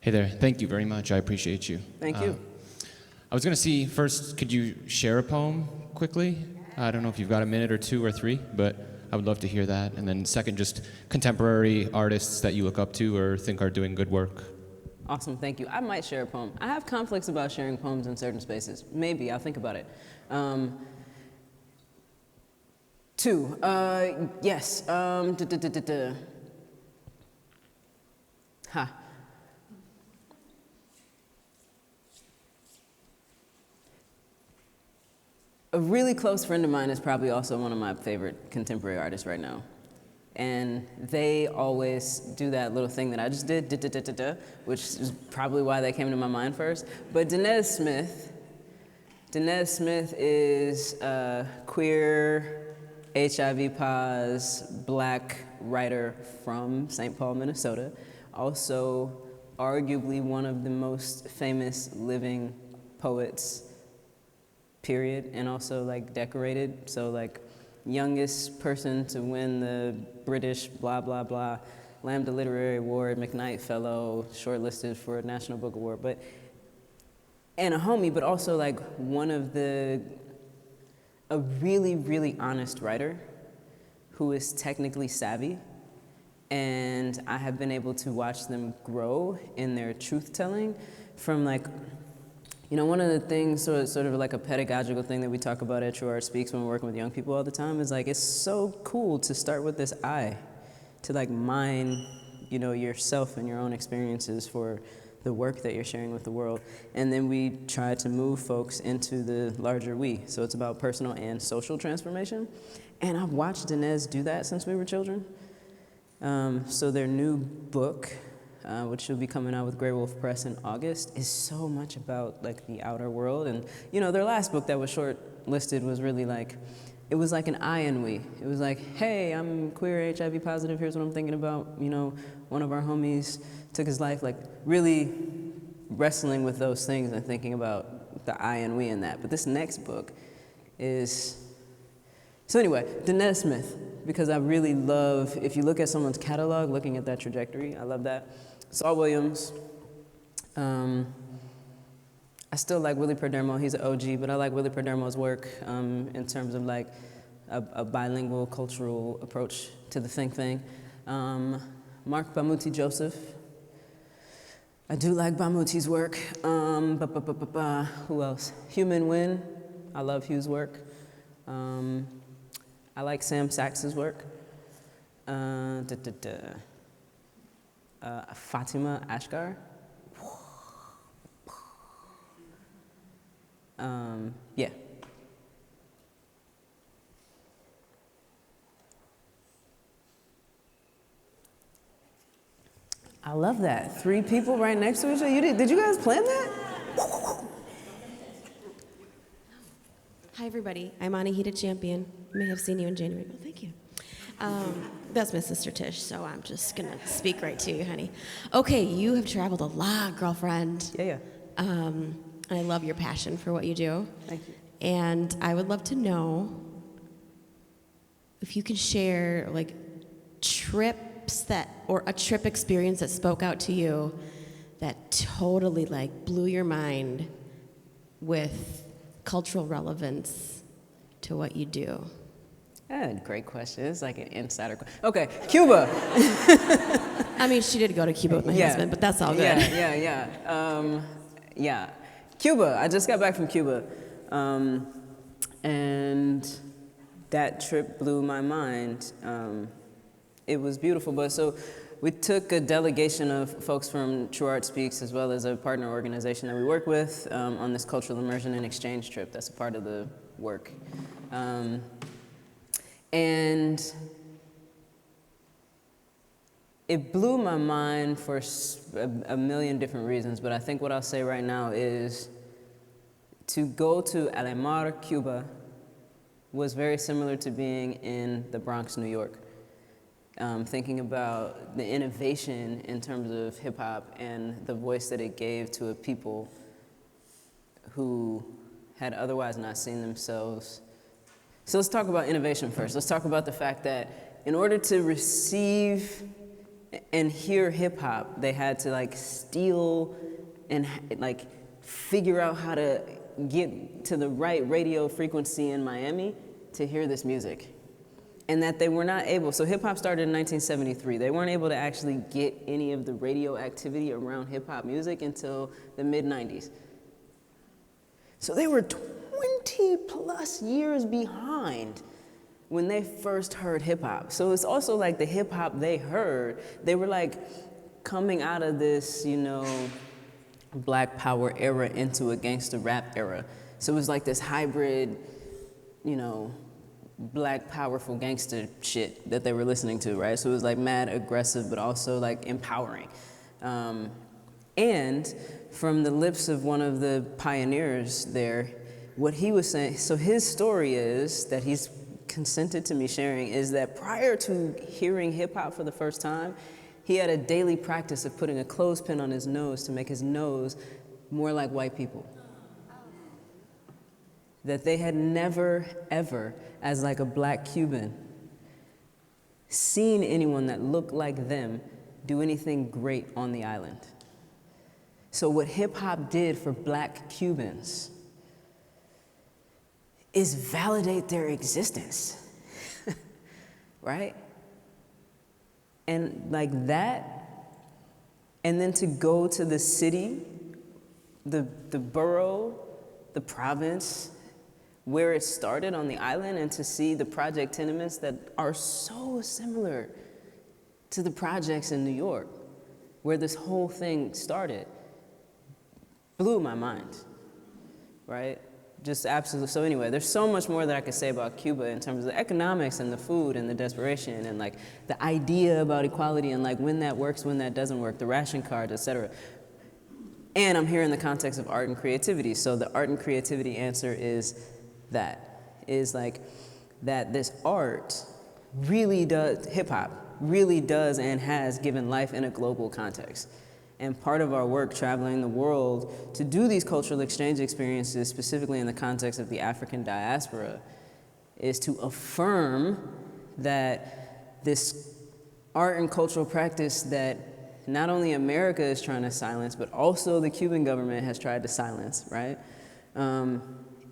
Hey there. Thank you very much. I appreciate you. Thank you. I was going to see, first, could you share a poem quickly? I don't know if you've got a minute or two or three, but I would love to hear that. And then second, just contemporary artists that you look up to or think are doing good work. Awesome, thank you. I might share a poem. I have conflicts about sharing poems in certain spaces. Maybe, I'll think about it. Two, yes. Ha. A really close friend of mine is probably also one of my favorite contemporary artists right now. And they always do that little thing that I just did, which is probably why they came to my mind first. But Dinez Smith is a queer, HIV-pos, black writer from St. Paul, Minnesota. Also, arguably one of the most famous living poets, period, and also like decorated. So like youngest person to win the British blah, blah, blah, Lambda Literary Award, McKnight Fellow, shortlisted for a National Book Award, and a homie, but also like a really, really honest writer who is technically savvy. And I have been able to watch them grow in their truth-telling from like, you know, one of the things, sort of like a pedagogical thing that we talk about at True Art Speaks when we're working with young people all the time is like, it's so cool to start with this I, to like mine, you know, yourself and your own experiences for the work that you're sharing with the world. And then we try to move folks into the larger we. So it's about personal and social transformation. And I've watched Dinez do that since we were children. So their new book, which will be coming out with Grey Wolf Press in August, is so much about like the outer world. And you know, their last book that was short-listed was really like, it was like an I and we. It was like, hey, I'm queer, HIV positive, here's what I'm thinking about. You know, one of our homies took his life, like really wrestling with those things and thinking about the I and we in that. But this next book is, so anyway, Dinez Smith, because I really love, if you look at someone's catalog, looking at that trajectory, I love that. Saul Williams. I still like Willie Perdermo, he's an OG, but I like Willie Perdermo's work in terms of like a bilingual cultural approach to the think thing. Mark Bamuti Joseph. I do like Bamuti's work. Who else? Hugh Min Win. I love Hugh's work. I like Sam Sachs's work. Fatima Ashgar. Yeah. I love that. 3 people right next to each other. Did you guys plan that? Hi, everybody. I'm Anahita Champion. I may have seen you in January. Oh, thank you. That's my sister Tish, so I'm just going to speak right to you, honey. Okay, you have traveled a lot, girlfriend. Yeah. I love your passion for what you do. Thank you. And I would love to know if you can share, like, or a trip experience that spoke out to you that totally, like, blew your mind with cultural relevance to what you do. Great question. It's like an insider question. Okay, Cuba. I mean, she did go to Cuba with my husband, but that's all good. Yeah. Cuba. I just got back from Cuba. And that trip blew my mind. It was beautiful. But so we took a delegation of folks from True Art Speaks as well as a partner organization that we work with on this cultural immersion and exchange trip. That's a part of the work. And it blew my mind for a million different reasons, but I think what I'll say right now is to go to Alemar, Cuba, was very similar to being in the Bronx, New York. Thinking about the innovation in terms of hip hop and the voice that it gave to a people who had otherwise not seen themselves. So let's talk about innovation first. Let's talk about the fact that in order to receive and hear hip hop, they had to like steal and like figure out how to get to the right radio frequency in Miami to hear this music. And that they were not able, so hip hop started in 1973. They weren't able to actually get any of the radio activity around hip hop music until the mid 90s. So they were 20 plus years behind when they first heard hip hop. So it's also like the hip hop they heard, they were like coming out of this, you know, Black Power era into a gangster rap era. So it was like this hybrid, you know, Black powerful gangster shit that they were listening to, right? So it was like mad aggressive, but also like empowering. And from the lips of one of the pioneers there, what he was saying, so his story is that he's consented to me sharing, is that prior to hearing hip hop for the first time, he had a daily practice of putting a clothespin on his nose to make his nose more like white people. That they had never, ever, as like a Black Cuban, seen anyone that looked like them do anything great on the island. So what hip hop did for Black Cubans is validate their existence, right? And like that, and then to go to the city, the borough, the province, where it started on the island, and to see the project tenements that are so similar to the projects in New York, where this whole thing started, blew my mind, right? Just absolutely. So anyway, there's so much more that I could say about Cuba in terms of the economics and the food and the desperation and like the idea about equality and like when that works, when that doesn't work, the ration cards, et cetera. And I'm here in the context of art and creativity. So the art and creativity answer is like that this art really does, hip hop really does and has given life in a global context. And part of our work traveling the world to do these cultural exchange experiences, specifically in the context of the African diaspora, is to affirm that this art and cultural practice that not only America is trying to silence, but also the Cuban government has tried to silence, right?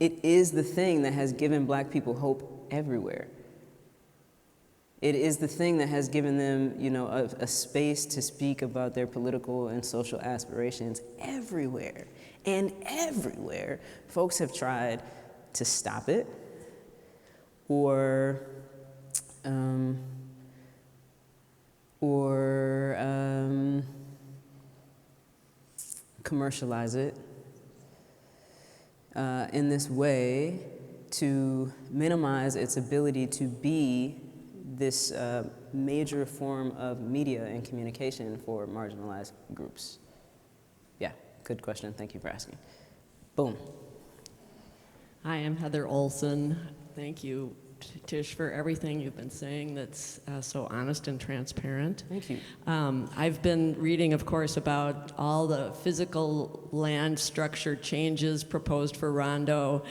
It is the thing that has given Black people hope everywhere. It is the thing that has given them, you know, a space to speak about their political and social aspirations everywhere. And everywhere, folks have tried to stop it or commercialize it in this way to minimize its ability to be this major form of media and communication for marginalized groups. Yeah, good question. Thank you for asking. Boom. Hi, I'm Heather Olson. Thank you, Tish, for everything you've been saying that's so honest and transparent. Thank you. I've been reading, of course, about all the physical land structure changes proposed for Rondo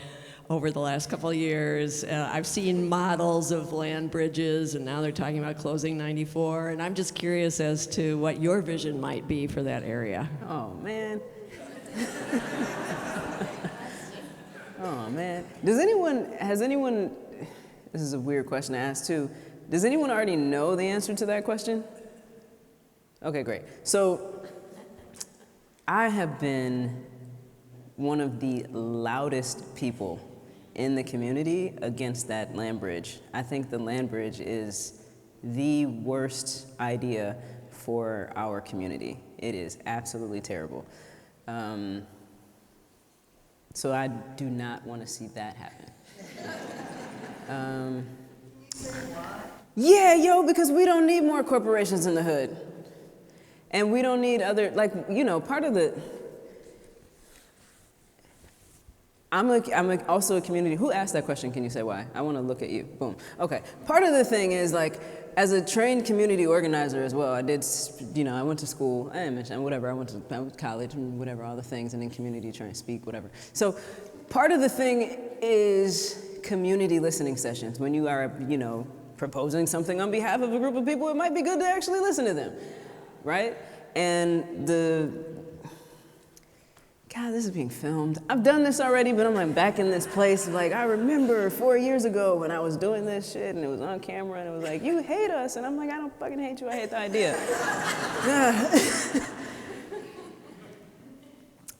over the last couple of years. I've seen models of land bridges, and now they're talking about closing 94, and I'm just curious as to what your vision might be for that area. Oh, man. Oh, man. Has anyone, this is a weird question to ask too, does anyone already know the answer to that question? Okay, great. So, I have been one of the loudest people in the community against that land bridge. I think the land bridge is the worst idea for our community. It is absolutely terrible. So I do not want to see that happen. Yeah, yo, because we don't need more corporations in the hood. And we don't need other, like, you know, part of the, I'm also a community. Who asked that question? Can you say why? I want to look at you. Boom. Okay. Part of the thing is, like, as a trained community organizer as well, I did, you know, I went to school, I didn't mention, whatever, I went to college and whatever, all the things, and then community, trying to speak, whatever. So part of the thing is community listening sessions. When you are, you know, proposing something on behalf of a group of people, it might be good to actually listen to them. right? And God, this is being filmed. I've done this already, but I'm like back in this place. Like, I remember 4 years ago when I was doing this shit and it was on camera and it was like, you hate us. And I'm like, I don't fucking hate you, I hate the idea.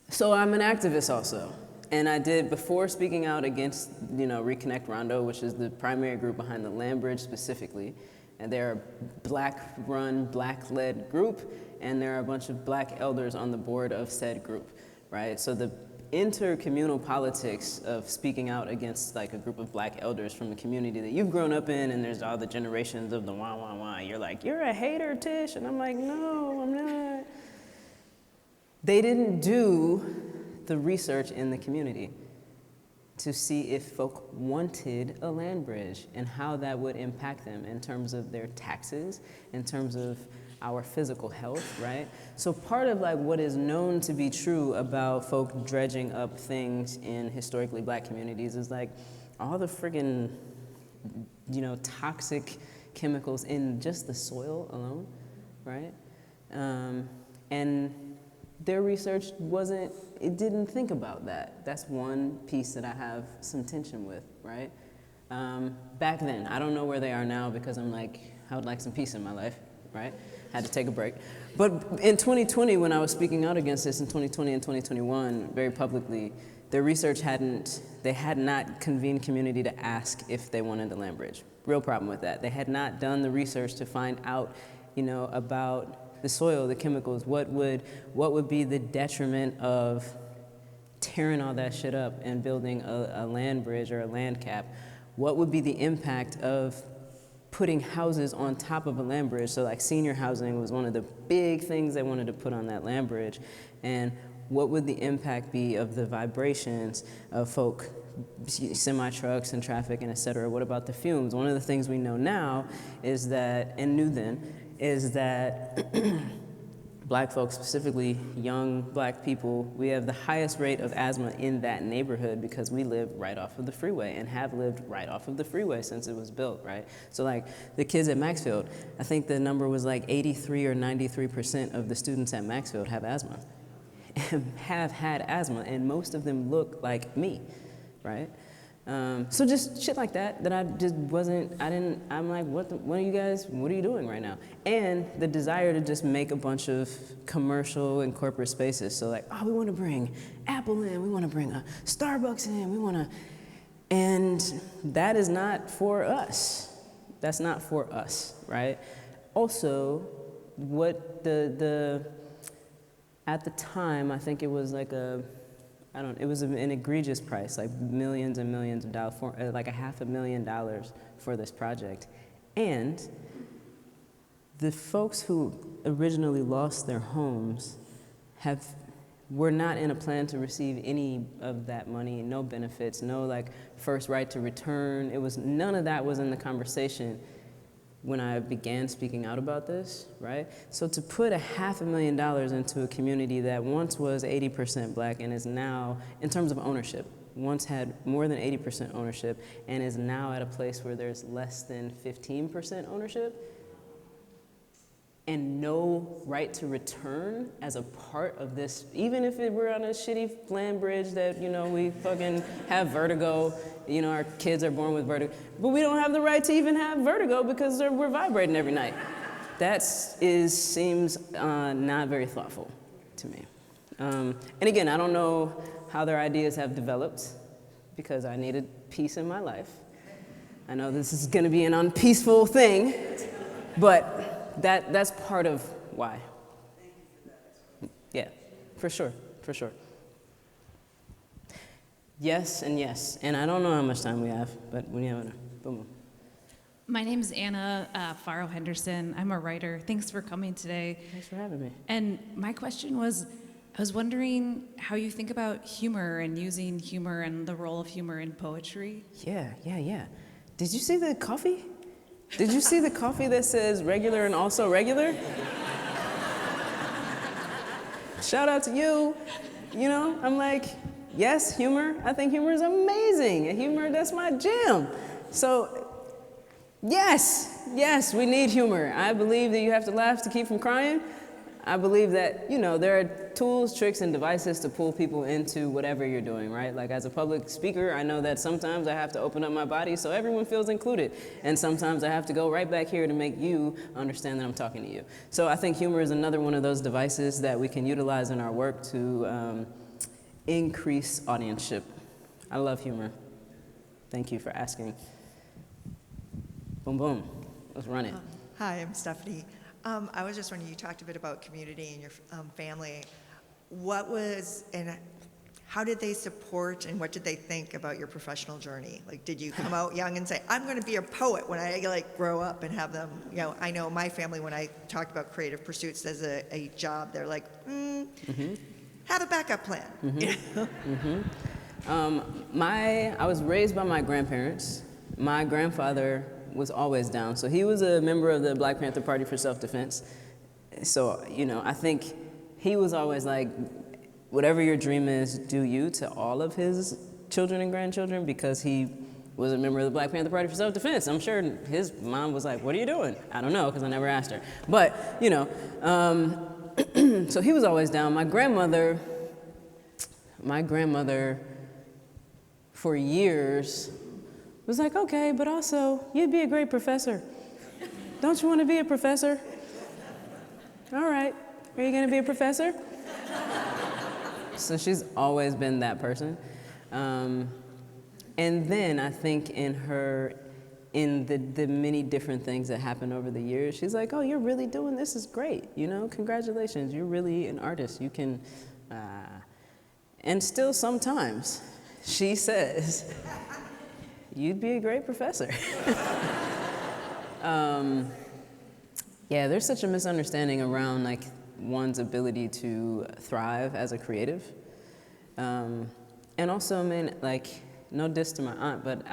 So I'm an activist also. And I did, before speaking out against, Reconnect Rondo, which is the primary group behind the land bridge specifically, and they're a Black-run, Black-led group, and there are a bunch of Black elders on the board of said group, right? So the intercommunal politics of speaking out against like a group of Black elders from a community that you've grown up in, and there's all the generations of the wah, wah, wah. You're like, you're a hater, Tish. And I'm like, no, I'm not. They didn't do the research in the community to see if folk wanted a land bridge and how that would impact them in terms of their taxes, in terms of our physical health, right? So part of like what is known to be true about folk dredging up things in historically Black communities is like all the friggin', toxic chemicals in just the soil alone, right? And their research didn't think about that. That's one piece that I have some tension with, right? Back then, I don't know where they are now because I'm like, I would like some peace in my life, right? Had to take a break. But in 2020, when I was speaking out against this in 2020 and 2021, very publicly, their research they had not convened community to ask if they wanted the land bridge. Real problem with that. They had not done the research to find out, about the soil, the chemicals, what would be the detriment of tearing all that shit up and building a land bridge or a land cap? What would be the impact of putting houses on top of a land bridge? So like senior housing was one of the big things they wanted to put on that land bridge. And what would the impact be of the vibrations of folk, semi-trucks and traffic and et cetera? What about the fumes? One of the things we know now is that, and knew then, is that Black folks, specifically young Black people, we have the highest rate of asthma in that neighborhood because we live right off of the freeway and have lived right off of the freeway since it was built, right? So like the kids at Maxfield, I think the number was like 83 or 93% of the students at Maxfield have asthma and have had asthma, and most of them look like me, right? So just shit like that I just I'm like, what are you doing right now? And the desire to just make a bunch of commercial and corporate spaces. So like, we want to bring Apple in, we want to bring a Starbucks in, and that is not for us. That's not for us, right? Also, what at the time, I think it was like it was an egregious price, like millions and millions of dollars, like $500,000 for this project. And the folks who originally lost their homes were not in a plan to receive any of that money, no benefits, no like first right to return. None of that was in the conversation when I began speaking out about this, right? So to put $500,000 into a community that once was 80% Black and is now, in terms of ownership, once had more than 80% ownership and is now at a place where there's less than 15% ownership, and no right to return as a part of this, even if we're on a shitty land bridge that, we fucking have vertigo, our kids are born with vertigo, but we don't have the right to even have vertigo because we're vibrating every night. That seems not very thoughtful to me. And again, I don't know how their ideas have developed because I needed peace in my life. I know this is gonna be an unpeaceful thing, but that's part of why. Yeah, for sure. Yes and yes, and I don't know how much time we have, but we have boom. My name is Anna Faro Henderson. I'm a writer. Thanks for coming today. Thanks for having me. And my question was, I was wondering how you think about humor and using humor and the role of humor in poetry. Yeah. Did you see the coffee? Did you see the coffee that says regular and also regular? Shout out to you. I'm like, yes, humor. I think humor is amazing. And humor, that's my jam. So, yes, we need humor. I believe that you have to laugh to keep from crying. I believe that, there are tools, tricks, and devices to pull people into whatever you're doing, right? Like as a public speaker, I know that sometimes I have to open up my body so everyone feels included. And sometimes I have to go right back here to make you understand that I'm talking to you. So I think humor is another one of those devices that we can utilize in our work to increase audienceship. I love humor. Thank you for asking. Boom, boom. Let's run it. Hi, I'm Stephanie. I was just wondering, you talked a bit about community and your family. How did they support and what did they think about your professional journey? Like, did you come out young and say, I'm going to be a poet when I grow up, and have them, I know my family, when I talked about creative pursuits as a job, they're like, have a backup plan. I was raised by my grandparents. My grandfather was always down. So he was a member of the Black Panther Party for Self-Defense. So, I think he was always like, whatever your dream is, do you, to all of his children and grandchildren, because he was a member of the Black Panther Party for Self-Defense. I'm sure his mom was like, what are you doing? I don't know, because I never asked her. But, so he was always down. My grandmother, for years, was like, okay, but also, you'd be a great professor. Don't you want to be a professor? All right, are you going to be a professor? So she's always been that person. And then I think in the many different things that happened over the years, she's like, oh, you're really doing this, is great. Congratulations, you're really an artist. You can, and still sometimes she says, you'd be a great professor. Yeah, there's such a misunderstanding around one's ability to thrive as a creative. And also, no diss to my aunt, but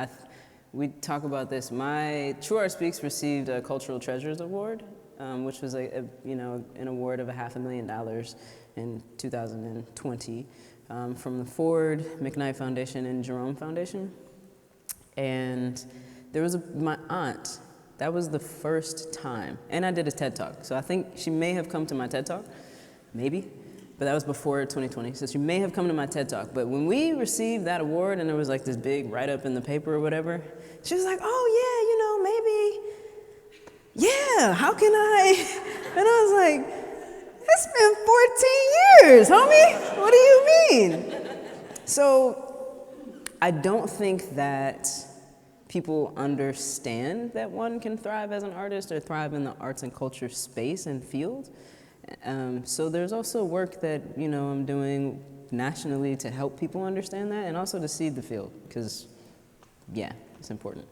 we talk about this. My True Art Speaks received a Cultural Treasures Award, which was an award of $500,000 in 2020 from the Ford McKnight Foundation and Jerome Foundation. And there was my aunt, that was the first time, and I did a TED Talk, so I think she may have come to my TED Talk, maybe, but that was before 2020, so she may have come to my TED Talk. But when we received that award and there was this big write-up in the paper or whatever, she was like, oh yeah, maybe, yeah, how can I? And I was like, it's been 14 years, homie, what do you mean? So I don't think that people understand that one can thrive as an artist or thrive in the arts and culture space and field. So there's also work that, I'm doing nationally to help people understand that, and also to seed the field, because, yeah, it's important.